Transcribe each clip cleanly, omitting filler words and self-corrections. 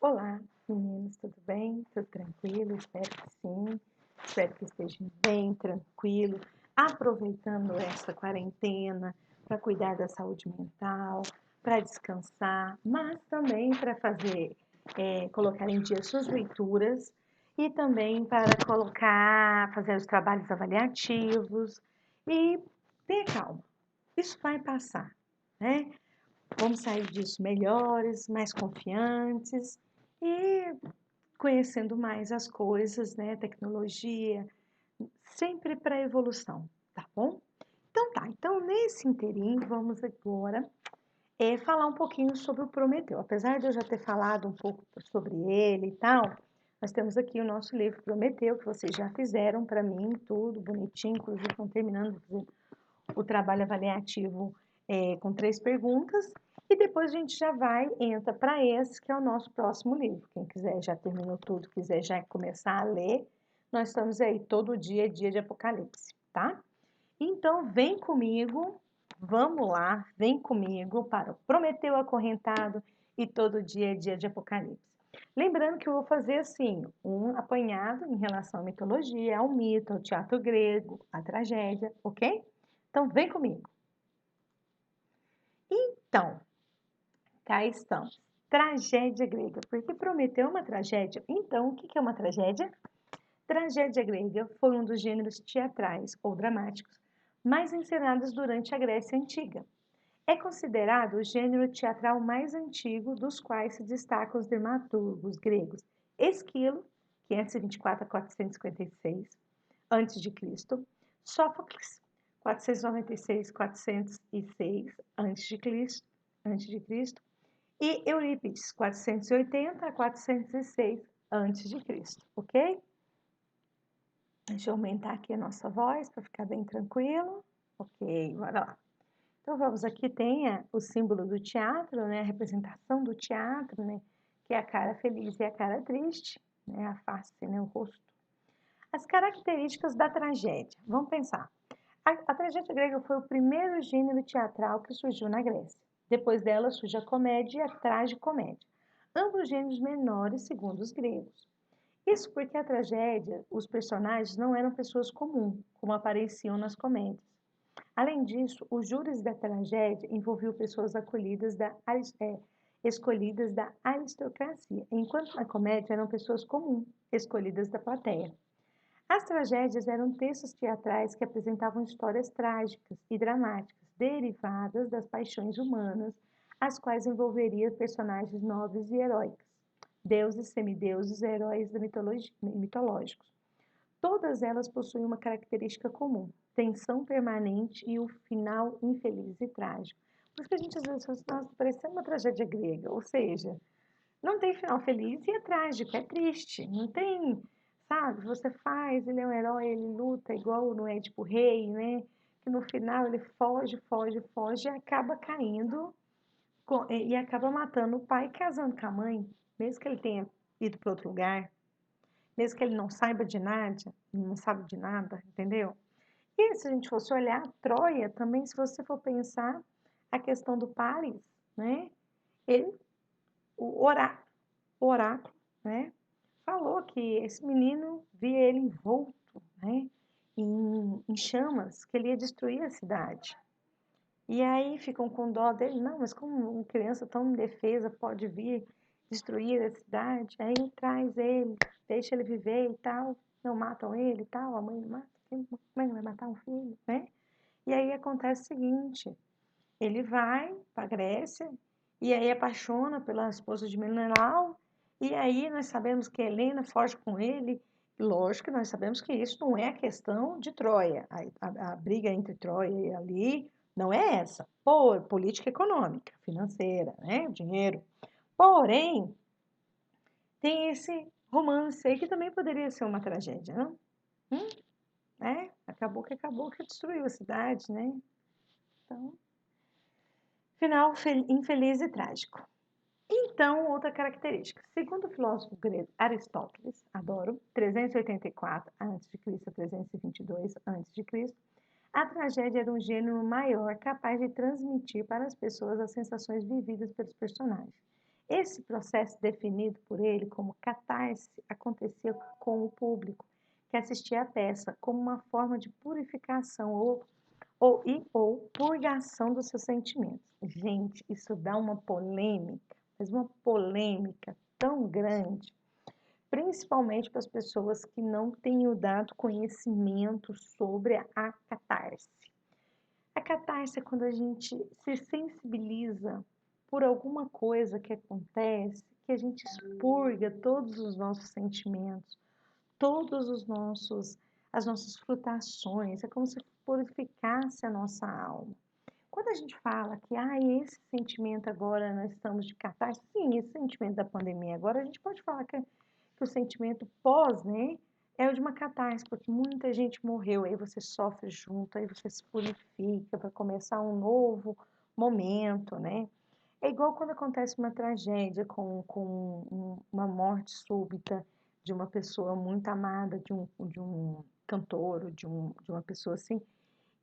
Olá, meninos, tudo bem? Tudo tranquilo? Espero que sim. Espero que estejam bem, tranquilo, aproveitando essa quarentena para cuidar da saúde mental, para descansar, mas também para colocar em dia suas leituras e também para fazer os trabalhos avaliativos e ter calma. Isso vai passar, né? Vamos sair disso melhores, mais confiantes e conhecendo mais as coisas, né? Tecnologia, sempre para evolução, tá bom? Então tá, então nesse inteirinho vamos agora falar um pouquinho sobre o Prometeu. Apesar de eu já ter falado um pouco sobre ele e tal, nós temos aqui o nosso livro Prometeu, que vocês já fizeram para mim, tudo bonitinho, inclusive estão terminando de fazer o trabalho avaliativo com 3 perguntas, e depois a gente já entra para esse, que é o nosso próximo livro. Quem quiser, já terminou tudo, quiser já começar a ler, nós estamos aí todo dia, dia de Apocalipse, tá? Então, vem comigo, vamos lá, vem comigo para o Prometeu Acorrentado e todo dia é dia de Apocalipse. Lembrando que eu vou fazer assim, um apanhado em relação à mitologia, ao mito, ao teatro grego, à tragédia, ok? Então, vem comigo. Então, cá estamos. Tragédia grega. Porque Prometeu é uma tragédia. Então, o que é uma tragédia? Tragédia grega foi um dos gêneros teatrais ou dramáticos mais encenados durante a Grécia Antiga. É considerado o gênero teatral mais antigo, dos quais se destacam os dramaturgos gregos Esquilo, 524 a 456 a.C., Sófocles, 496 406 a.C., e Eurípides, 480 a 406 a.C., ok? Deixa eu aumentar aqui a nossa voz para ficar bem tranquilo. Ok, bora lá. Então vamos aqui, tem o símbolo do teatro, né? A representação do teatro, né? Que é a cara feliz e a cara triste, né? A face, né? O rosto. As características da tragédia. Vamos pensar. A tragédia grega foi o primeiro gênero teatral que surgiu na Grécia. Depois dela surge a comédia e a tragicomédia, ambos gêneros menores segundo os gregos. Isso porque a tragédia, os personagens não eram pessoas comuns, como apareciam nas comédias. Além disso, os júris da tragédia envolviam pessoas escolhidas da aristocracia, enquanto na comédia eram pessoas comuns, escolhidas da plateia. As tragédias eram textos teatrais que apresentavam histórias trágicas e dramáticas, derivadas das paixões humanas, as quais envolveriam personagens nobres e heróicos, deuses, semideuses, heróis mitológicos. Todas elas possuem uma característica comum: tensão permanente e o final infeliz e trágico. Por isso que a gente às vezes fala assim, nossa, parecendo uma tragédia grega, ou seja, não tem final feliz e é trágico, é triste, não tem, sabe? Você faz, ele é um herói, ele luta igual no Édipo Rei, né? Que no final ele foge, foge, foge e acaba caindo e acaba matando o pai e casando com a mãe, mesmo que ele tenha ido para outro lugar, mesmo que ele não saiba de nada, não sabe de nada, entendeu? E se a gente fosse olhar, Troia também, se você for pensar a questão do Paris, né? Ele, o oráculo, né? Falou que esse menino via ele envolto, né? Em chamas, que ele ia destruir a cidade. E aí ficam com dó dele, não, mas como uma criança tão indefesa pode vir destruir a cidade? Aí traz ele, deixa ele viver e tal, não matam ele e tal, a mãe não mata, como é que vai matar um filho, né? E aí acontece o seguinte, ele vai para a Grécia e aí apaixona pela esposa de Menelau, e aí nós sabemos que Helena foge com ele. Lógico que nós sabemos que isso não é a questão de Troia. A briga entre Troia e ali não é essa. Por política econômica, financeira, né? Dinheiro. Porém, tem esse romance aí que também poderia ser uma tragédia, não? Acabou que destruiu a cidade, né? Então, final infeliz e trágico. Então, outra característica. Segundo o filósofo grego Aristóteles, adoro, 384 a.C. a 322 a.C., a tragédia era um gênero maior capaz de transmitir para as pessoas as sensações vividas pelos personagens. Esse processo definido por ele como catarse acontecia com o público que assistia à peça como uma forma de purificação ou purgação dos seus sentimentos. Gente, isso dá uma polêmica, mas uma polêmica tão grande, principalmente para as pessoas que não têm o dado conhecimento sobre a catarse. A catarse é quando a gente se sensibiliza por alguma coisa que acontece, que a gente expurga todos os nossos sentimentos, todos os nossos as nossas frustrações, é como se purificasse a nossa alma. Quando a gente fala que esse sentimento agora nós estamos de catarse, sim, esse sentimento da pandemia agora, a gente pode falar que o sentimento pós, né, é o de uma catarse, porque muita gente morreu, aí você sofre junto, aí você se purifica para começar um novo momento, né? É igual quando acontece uma tragédia com uma morte súbita de uma pessoa muito amada, de um cantor, ou de uma pessoa assim,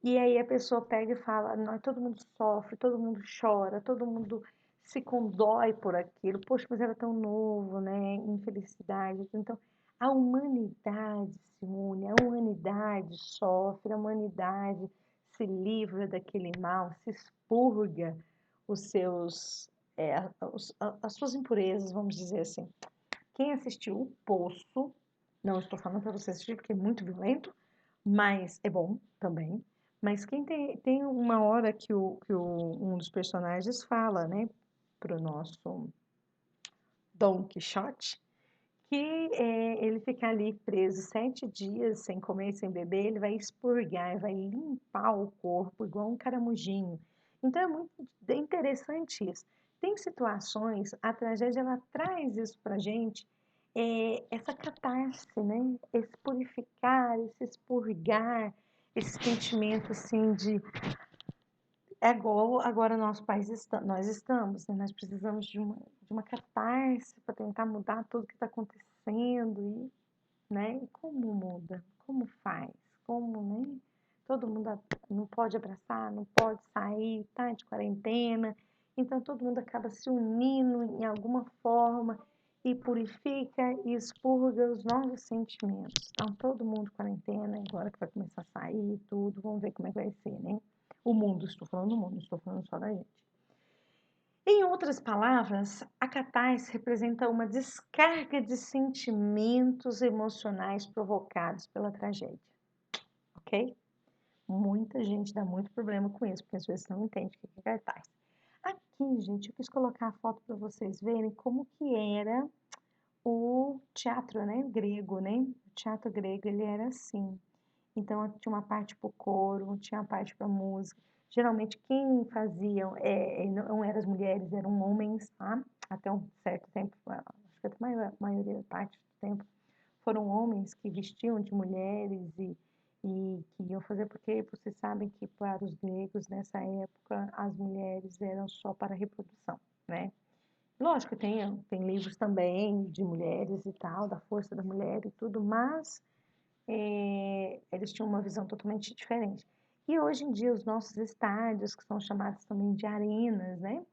e aí a pessoa pega e fala, nós, todo mundo sofre, todo mundo chora, todo mundo se condói por aquilo. Poxa, mas era tão novo, né? Infelicidade. Então, a humanidade se une, a humanidade sofre, a humanidade se livra daquele mal, se expurga os seus, as suas impurezas, vamos dizer assim. Quem assistiu O Poço, não estou falando para você assistir porque é muito violento, mas é bom também. Mas quem tem uma hora um dos personagens fala, né, pro nosso Dom Quixote, que ele fica ali preso 7 dias sem comer e sem beber, ele vai expurgar, vai limpar o corpo igual um caramujinho. Então é muito interessante isso. Tem situações, a tragédia ela traz isso pra gente, essa catarse, né? Esse purificar, esse expurgar, esse sentimento assim de é igual agora no nosso país nós estamos, né? Nós precisamos de uma catarse para tentar mudar tudo que está acontecendo, né? E como muda? Como faz? Como, né? Todo mundo não pode abraçar, não pode sair, tá de quarentena, então todo mundo acaba se unindo em alguma forma e purifica e expurga os nossos sentimentos. Então todo mundo quarentena, agora que vai começar a sair tudo, vamos ver como é que vai ser, né? O mundo, estou falando do mundo, não estou falando só da gente. Em outras palavras, a catarse representa uma descarga de sentimentos emocionais provocados pela tragédia, ok? Muita gente dá muito problema com isso, porque às vezes não entende o que é catarse. Aqui, gente, eu quis colocar a foto para vocês verem como que era o teatro, né, grego, né? O teatro grego, ele era assim. Então, tinha uma parte para o coro, tinha uma parte para música. Geralmente, quem fazia, não eram as mulheres, eram homens, tá? Até um certo tempo, acho que até a maioria, parte do tempo, foram homens que vestiam de mulheres e que iam fazer, porque vocês sabem que para os gregos, nessa época, as mulheres eram só para reprodução, né? Lógico, tem livros também de mulheres e tal, da força da mulher e tudo, mas eles tinham uma visão totalmente diferente. E hoje em dia, os nossos estádios, que são chamados também de arenas, né?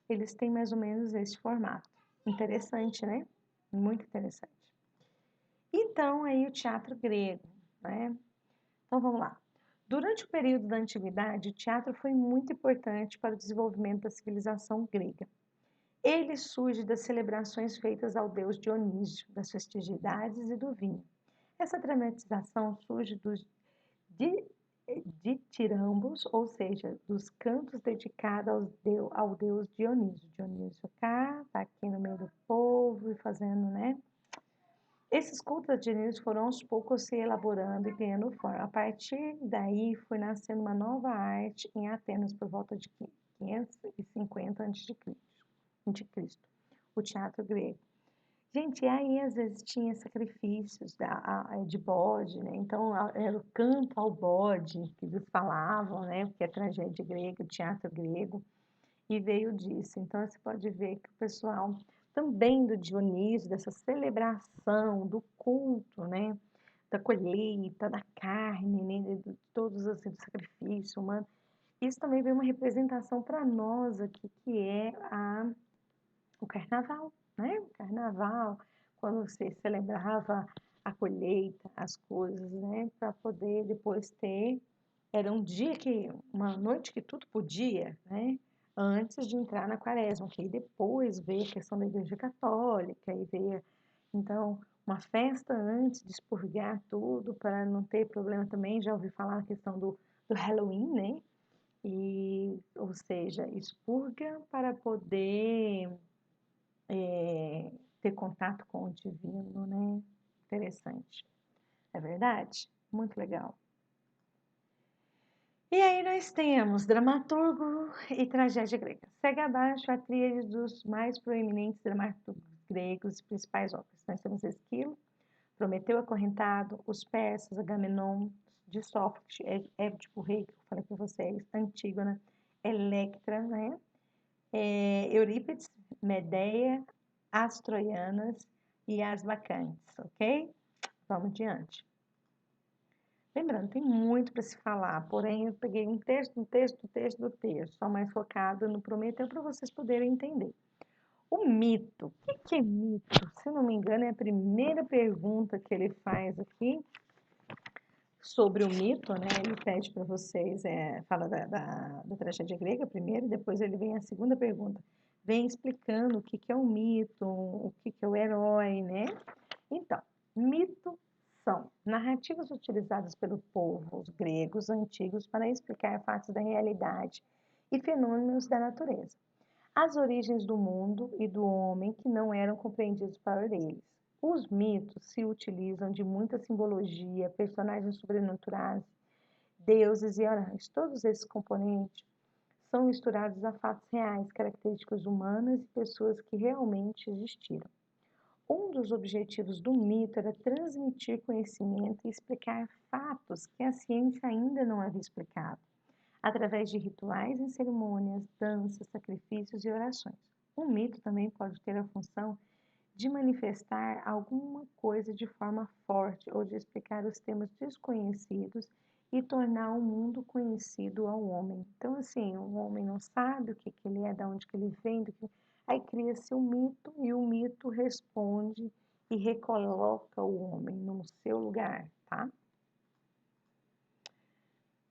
Eles têm mais ou menos esse formato. Interessante, né? Muito interessante. Então, aí o teatro grego, né? Então, vamos lá. Durante o período da antiguidade, o teatro foi muito importante para o desenvolvimento da civilização grega. Ele surge das celebrações feitas ao deus Dionísio, das festividades e do vinho. Essa dramatização surge dos ditirambos, ou seja, dos cantos dedicados ao deus Dionísio. Dionísio cá, está aqui no meio do povo e fazendo, né? Esses cultos a Dionísio foram aos poucos se elaborando e ganhando forma. A partir daí foi nascendo uma nova arte em Atenas por volta de 550 a.C., o teatro grego. Gente, e aí às vezes tinha sacrifícios de bode, né? Então era o canto ao bode que eles falavam, né? Porque é tragédia grega, teatro grego, e veio disso. Então você pode ver que o pessoal também do Dionísio, dessa celebração, do culto, né? Da colheita, da carne, né? De todos assim, do sacrifício humano. Isso também veio uma representação para nós aqui, que é o carnaval, né? O carnaval, quando você celebrava a colheita, as coisas, né? Para poder depois ter. Era um dia que, uma noite que tudo podia, né? Antes de entrar na quaresma, que aí depois veio a questão da Igreja Católica e veio, então, uma festa antes de expurgar tudo, para não ter problema também. Já ouvi falar a questão do Halloween, né? E, ou seja, expurga para poder ter contato com o divino, né? Interessante. É verdade? Muito legal. E aí nós temos dramaturgo e tragédia grega. Segue abaixo a tríade dos mais proeminentes dramaturgos gregos e principais obras. Nós temos Esquilo, Prometeu Acorrentado, Os Persas, Agamenon, de Sófocles, Édipo Rei, que eu falei para vocês, Antígona, Electra, né? Eurípides, Medeia, As Troianas e As Bacantes, ok? Vamos adiante. Lembrando, tem muito para se falar, porém eu peguei um texto, do texto, só mais focado no Prometeu para vocês poderem entender. O mito, o que é mito? Se não me engano, é a primeira pergunta que ele faz aqui sobre o mito, né? Ele pede para vocês, fala da tragédia grega primeiro, depois ele vem a segunda pergunta, vem explicando o que é o mito, o que é o herói, né? Então, mito são narrativas utilizadas pelo povo, os gregos antigos, para explicar fatos da realidade e fenômenos da natureza. As origens do mundo e do homem que não eram compreendidos por eles. Os mitos se utilizam de muita simbologia, personagens sobrenaturais, deuses e heróis. Todos esses componentes são misturados a fatos reais, características humanas e pessoas que realmente existiram. Um dos objetivos do mito era transmitir conhecimento e explicar fatos que a ciência ainda não havia explicado, através de rituais e cerimônias, danças, sacrifícios e orações. Um mito também pode ter a função de manifestar alguma coisa de forma forte ou de explicar os temas desconhecidos e tornar o mundo conhecido ao homem. Então, assim, o homem não sabe o que ele é, de onde que ele vem, aí cria-se um mito e o mito responde e recoloca o homem no seu lugar, tá?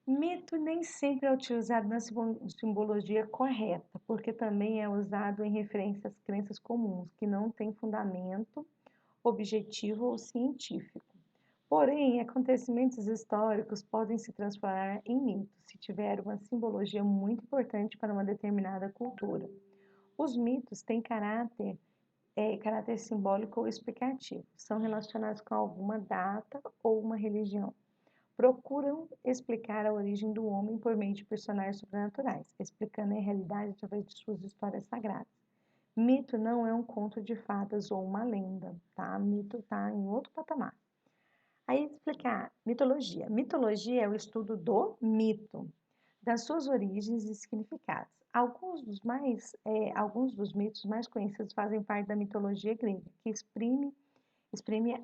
Mito nem sempre é utilizado na simbologia correta, porque também é usado em referência às crenças comuns, que não têm fundamento objetivo ou científico. Porém, acontecimentos históricos podem se transformar em mitos se tiver uma simbologia muito importante para uma determinada cultura. Os mitos têm caráter simbólico ou explicativo, são relacionados com alguma data ou uma religião. Procuram explicar a origem do homem por meio de personagens sobrenaturais, explicando a realidade através de suas histórias sagradas. Mito não é um conto de fadas ou uma lenda, tá? Mito está em outro patamar. Aí explicar mitologia. Mitologia é o estudo do mito, das suas origens e significados. Alguns dos mitos mais conhecidos fazem parte da mitologia grega, que exprime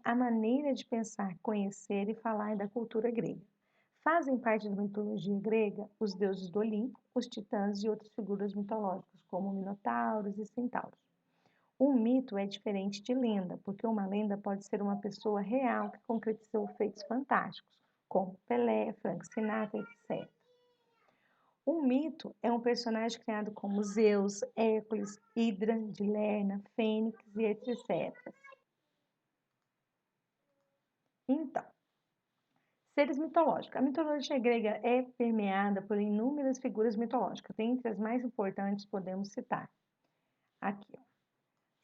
a maneira de pensar, conhecer e falar da cultura grega. Fazem parte da mitologia grega os deuses do Olimpo, os titãs e outras figuras mitológicas, como minotauros e centauros. Um mito é diferente de lenda, porque uma lenda pode ser uma pessoa real que concretizou feitos fantásticos, como Pelé, Frank Sinatra, etc. Um mito é um personagem criado como Zeus, Hércules, Hidra de Lerna, Fênix e etc. Então, seres mitológicos. A mitologia grega é permeada por inúmeras figuras mitológicas. Dentre as mais importantes podemos citar aqui, ó.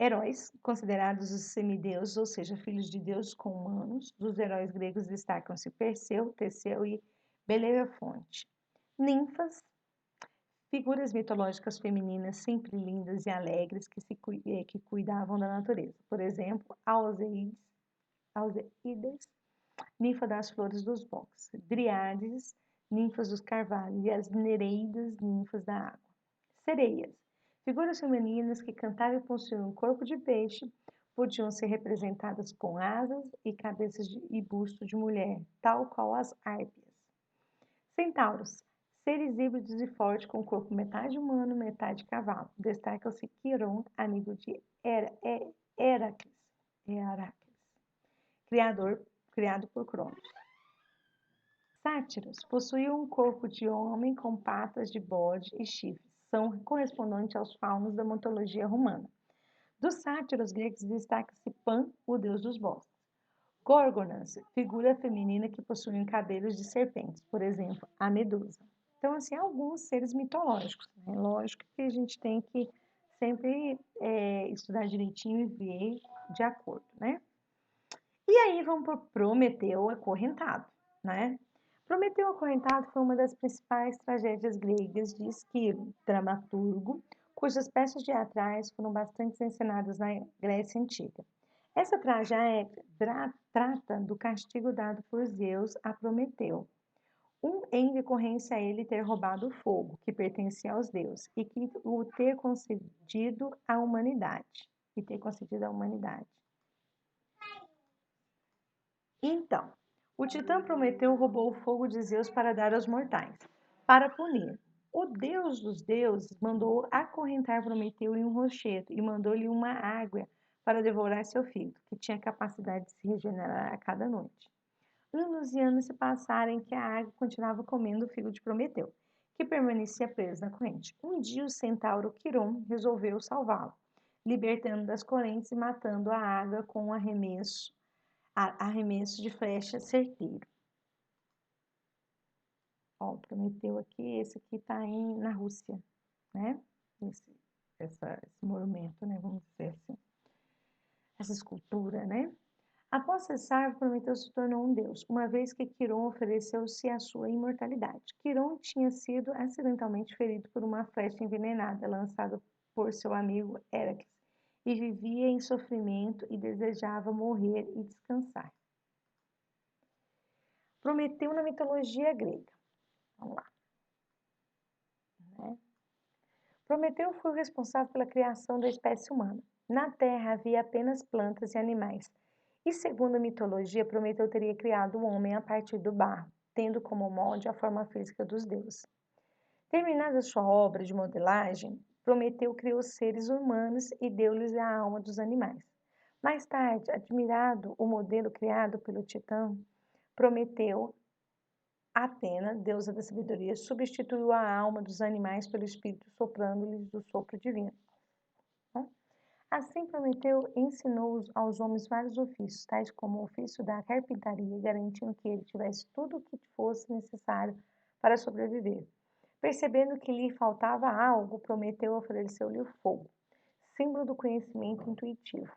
Heróis, considerados os semideuses, ou seja, filhos de Deus com humanos. Dos heróis gregos destacam-se Perseu, Teseu e Belerofonte. Ninfas, figuras mitológicas femininas sempre lindas e alegres que cuidavam da natureza. Por exemplo, Alceides, ninfa das flores dos bosques. Driades, ninfas dos carvalhos. E as Nereidas, ninfas da água. Sereias, figuras femininas que cantavam e possuíam um corpo de peixe, podiam ser representadas com asas e cabeças e busto de mulher, tal qual as árpias. Centauros, Seres híbridos e fortes com corpo metade humano, metade cavalo. Destaca-se Quiron, amigo de Heracles, criado por Cronos. Sátiros possuíam um corpo de homem com patas de bode e chifres. São correspondentes aos faunos da mitologia romana. Dos sátiros gregos destaca-se Pan, o deus dos bosques. Górgonas, figura feminina que possuem cabelos de serpentes, por exemplo, a Medusa. Então, assim, alguns seres mitológicos, né? Lógico que a gente tem que sempre estudar direitinho e ver de acordo, né? E aí vamos para Prometeu acorrentado, né? Prometeu acorrentado foi uma das principais tragédias gregas de Esquilo, dramaturgo, cujas peças teatrais foram bastante encenadas na Grécia Antiga. Essa tragédia trata do castigo dado por Zeus a Prometeu, em decorrência a ele ter roubado o fogo, que pertencia aos deuses, e que o ter concedido à humanidade. Então, o titã Prometeu roubou o fogo de Zeus para dar aos mortais, para punir. O deus dos deuses mandou acorrentar Prometeu em um rochedo e mandou-lhe uma águia para devorar seu filho, que tinha capacidade de se regenerar a cada noite. Anos e anos se passaram em que a águia continuava comendo o filho de Prometeu, que permanecia preso na corrente. Um dia o centauro Quiron resolveu salvá-lo, libertando das correntes e matando a águia com um arremesso de flecha certeiro. Ó, Prometeu aqui, esse aqui está na Rússia, né? Esse monumento, né? Vamos dizer assim. Essa escultura, né? Após cessar, Prometeu se tornou um deus, uma vez que Quiron ofereceu-se a sua imortalidade. Quiron tinha sido acidentalmente ferido por uma flecha envenenada lançada por seu amigo Heracles e vivia em sofrimento e desejava morrer e descansar. Prometeu na mitologia grega. Vamos lá. Né? Prometeu foi o responsável pela criação da espécie humana. Na Terra havia apenas plantas e animais. E segundo a mitologia, Prometeu teria criado o homem a partir do barro, tendo como molde a forma física dos deuses. Terminada sua obra de modelagem, Prometeu criou seres humanos e deu-lhes a alma dos animais. Mais tarde, admirado o modelo criado pelo Titã, Prometeu, Atena, deusa da sabedoria, substituiu a alma dos animais pelo espírito, soprando-lhes do sopro divino. Assim, Prometeu ensinou aos homens vários ofícios, tais como o ofício da carpintaria, garantindo que ele tivesse tudo o que fosse necessário para sobreviver. Percebendo que lhe faltava algo, Prometeu ofereceu-lhe o fogo, símbolo do conhecimento intuitivo.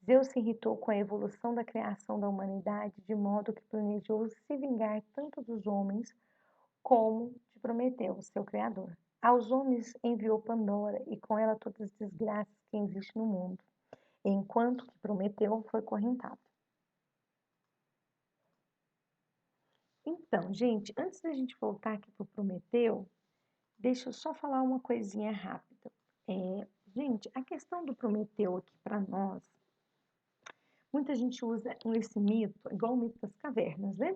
Zeus se irritou com a evolução da criação da humanidade, de modo que planejou se vingar tanto dos homens como de Prometeu, seu criador. Aos homens enviou Pandora e com ela todas as desgraças que existem no mundo, enquanto que Prometeu foi correntado. Então, gente, antes da gente voltar aqui para o Prometeu, deixa eu só falar uma coisinha rápida. Gente, a questão do Prometeu aqui para nós, muita gente usa esse mito, igual o mito das cavernas, né?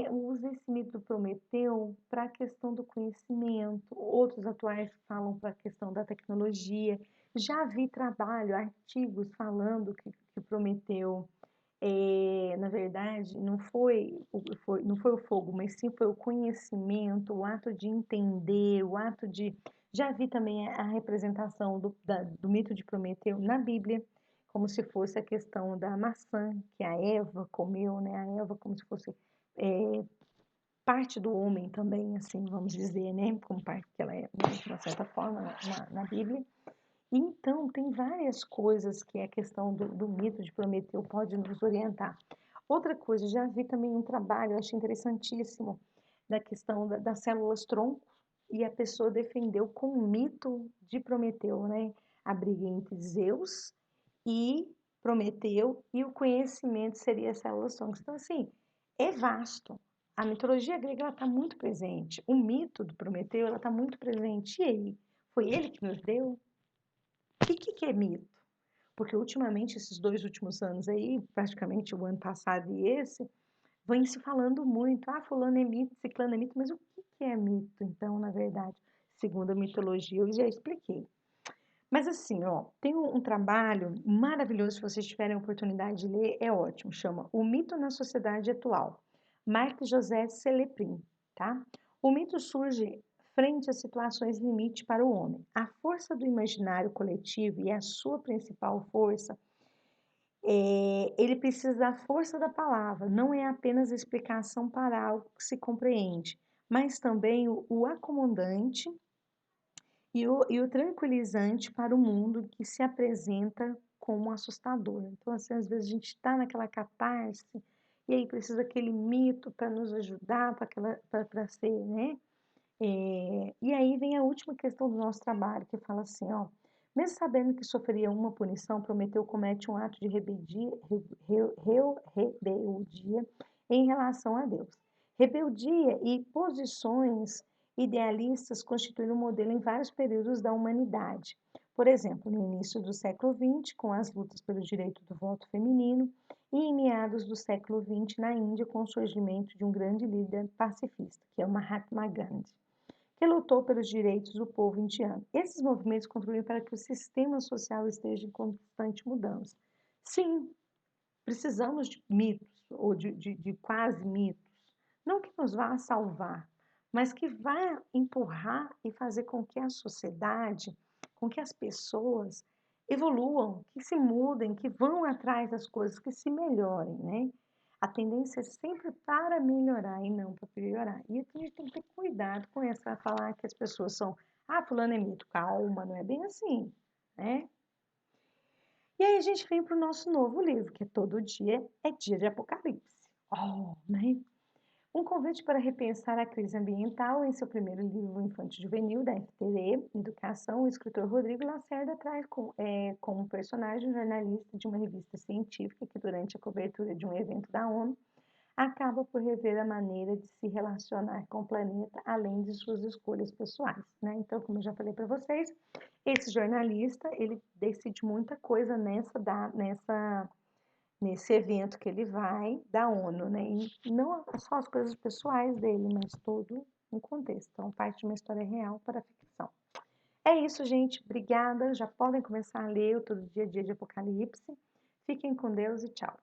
Usa esse mito do Prometeu para a questão do conhecimento, outros atuais falam para a questão da tecnologia. Já vi trabalho, artigos falando que Prometeu, na verdade, não foi o fogo, mas sim foi o conhecimento, o ato de entender, o ato de... Já vi também a representação do mito de Prometeu na Bíblia, como se fosse a questão da maçã que a Eva comeu, né? A Eva como se fosse parte do homem também, assim, vamos dizer, né? Como parte que ela é, de uma certa forma, na Bíblia. Então, tem várias coisas que a questão do mito de Prometeu pode nos orientar. Outra coisa, já vi também um trabalho, eu achei interessantíssimo, da questão das células tronco, e a pessoa defendeu com o mito de Prometeu, né? A briga entre Zeus e Prometeu, e o conhecimento seria as células tronco. Então, assim, é vasto. A mitologia grega está muito presente. O mito do Prometeu está muito presente. E aí? Foi ele que nos deu? E o que é mito? Porque ultimamente, esses 2 últimos anos aí, praticamente o ano passado e esse, vem se falando muito, fulano é mito, ciclano é mito, mas o que é mito, então, na verdade? Segundo a mitologia, eu já expliquei. Mas assim, ó, tem um trabalho maravilhoso, se vocês tiverem a oportunidade de ler, é ótimo, chama O Mito na Sociedade Atual, Marc-José Celeprin, tá? O mito surge frente a situações limite para o homem. A força do imaginário coletivo e a sua principal força, ele precisa da força da palavra, não é apenas a explicação para algo que se compreende, mas também o acomodante e o tranquilizante para o mundo que se apresenta como assustador. Então, assim, às vezes a gente está naquela catarse e aí precisa aquele mito para nos ajudar, para ser, né? E aí vem a última questão do nosso trabalho, que fala assim, ó, mesmo sabendo que sofreria uma punição, Prometeu comete um ato de rebeldia em relação a Deus. Rebeldia e posições idealistas constituem um modelo em vários períodos da humanidade. Por exemplo, no início do século XX, com as lutas pelo direito do voto feminino, e em meados do século XX, na Índia, com o surgimento de um grande líder pacifista, que é o Mahatma Gandhi, que lutou pelos direitos do povo indiano. Esses movimentos contribuem para que o sistema social esteja em constante mudança. Sim, precisamos de mitos, ou de quase mitos, não que nos vá salvar, mas que vá empurrar e fazer com que a sociedade, com que as pessoas evoluam, que se mudem, que vão atrás das coisas, que se melhorem, né? A tendência é sempre para melhorar e não para piorar. E aqui a gente tem que ter cuidado com essa, falar que as pessoas são, fulano é mito, calma, não é bem assim, né? E aí a gente vem para o nosso novo livro, que Todo Dia é Dia de Apocalipse. Oh, né? Um convite para repensar a crise ambiental em seu primeiro livro infanto-juvenil da FTV, Educação, o escritor Rodrigo Lacerda traz como personagem um jornalista de uma revista científica que, durante a cobertura de um evento da ONU, acaba por rever a maneira de se relacionar com o planeta, além de suas escolhas pessoais, né? Então, como eu já falei para vocês, esse jornalista, ele decide muita coisa nesse evento que ele vai da ONU, né? E não só as coisas pessoais dele, mas todo um contexto. Então, parte de uma história real para a ficção. É isso, gente. Obrigada. Já podem começar a ler o Todo Dia a Dia de Apocalipse. Fiquem com Deus e tchau.